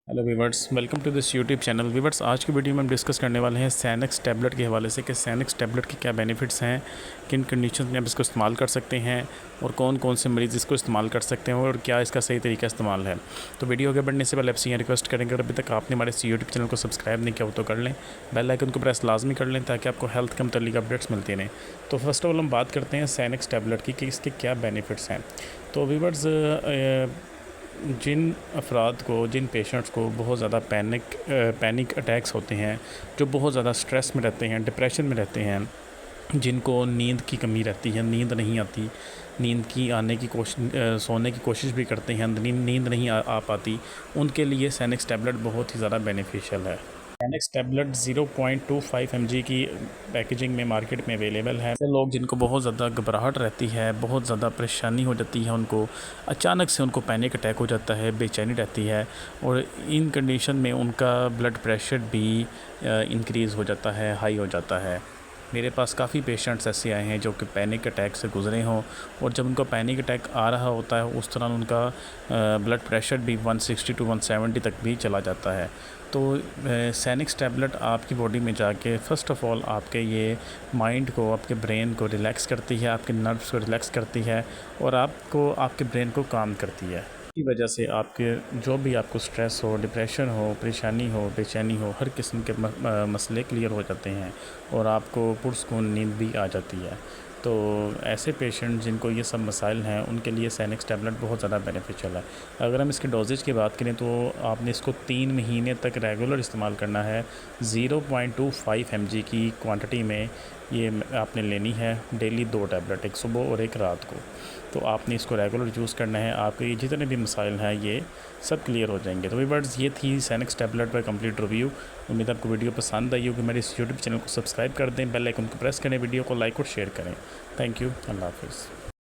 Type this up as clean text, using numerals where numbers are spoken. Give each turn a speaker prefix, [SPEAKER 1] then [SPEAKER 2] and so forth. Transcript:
[SPEAKER 1] Hello viewers, welcome to this YouTube channel. Viewers, आज की video में हम डिस्कस करने वाले हैं सैनक्स टैबलेट के हवाले से कि सैनक्स टैबलेट के क्या बेनिफिट्स हैं, किन कंडीशंस में आप इसको इस्तेमाल कर सकते हैं और कौन कौन से मरीज़ इसको इस्तेमाल कर सकते हैं और क्या इसका सही तरीका इस्तेमाल है। तो वीडियो आगे बढ़ने से पहले आपसे यहाँ रिक्वेस्ट करेंगे, अगर अभी तक आपने हमारे इस यूट्यूब चैनल को सब्सक्राइब नहीं किया हो तो कर लें, बेल आइकन को प्रेस लाजमी कर लें ताकि आपको हेल्थ के मुतालिक अपडेट्स मिलती रहें। तो फर्स्ट ऑफ ऑल हम बात करते हैं सैनक्स टैबलेट की कि इसके क्या बेनिफिट्स हैं। तो वीवर्स, जिन अफराद को, जिन पेशेंट्स को बहुत ज़्यादा पैनिक अटैक्स होते हैं, जो बहुत ज़्यादा स्ट्रेस में रहते हैं, डिप्रेशन में रहते हैं, जिनको नींद की कमी रहती है, नींद नहीं आती, नींद की आने की सोने की कोशिश भी करते हैं, नींद नहीं आ पाती, उनके लिए सैनक्स टैबलेट बहुत ही ज़्यादा बेनिफिशियल है। सैनक्स टैबलेट 0.25 mg की पैकेजिंग में मार्केट में अवेलेबल है। ऐसे लोग जिनको बहुत ज़्यादा घबराहट रहती है, बहुत ज़्यादा परेशानी हो जाती है, उनको अचानक से उनको पैनिक अटैक हो जाता है, बेचैनी रहती है और इन कंडीशन में उनका ब्लड प्रेशर भी इंक्रीज़ हो जाता है, हाई हो जाता है। मेरे पास काफ़ी पेशेंट्स ऐसे आए हैं जो कि पैनिक अटैक से गुज़रे हों और जब उनको पैनिक अटैक आ रहा होता है उस दौरान उनका ब्लड प्रेशर भी 160 टू 170 तक भी चला जाता है। तो सैनक्स टैबलेट आपकी बॉडी में जाके फ़र्स्ट ऑफ़ ऑल आपके ये माइंड को, आपके ब्रेन को रिलैक्स करती है, आपके नर्व्स को रिलैक्स करती है और आपको, आपके ब्रेन को काम करती है। की वजह से आपके जो भी आपको स्ट्रेस हो, डिप्रेशन हो, परेशानी हो, बेचैनी हो, हर किस्म के मसले क्लियर हो जाते हैं और आपको पुरसकून नींद भी आ जाती है। तो ऐसे पेशेंट जिनको ये सब मसाइल हैं उनके लिए सैनक्स टैबलेट बहुत ज़्यादा बेनिफिशियल है। अगर हम इसके डोजेज की बात करें तो आपने इसको 3 महीने तक रेगुलर इस्तेमाल करना है। 0.25 mg की क्वांटिटी में ये आपने लेनी है, डेली 2 टैबलेट, एक सुबह और एक रात को। तो आपने इसको रेगुलर यूज़ करना है, आपके जितने भी मसाइल हैं ये सब क्लियर हो जाएंगे। तो वीवर्स, ये थी सैनक्स टैबलेट पर कंप्लीट रिव्यू। उम्मीद आपको वीडियो पसंद आई होगी। मेरे इस यूट्यूब चैनल को सब्सक्राइब कर दें, बेल आइकन को प्रेस करें, वीडियो को लाइक और शेयर करें। Thank you. अल्लाह हाफ़िज़।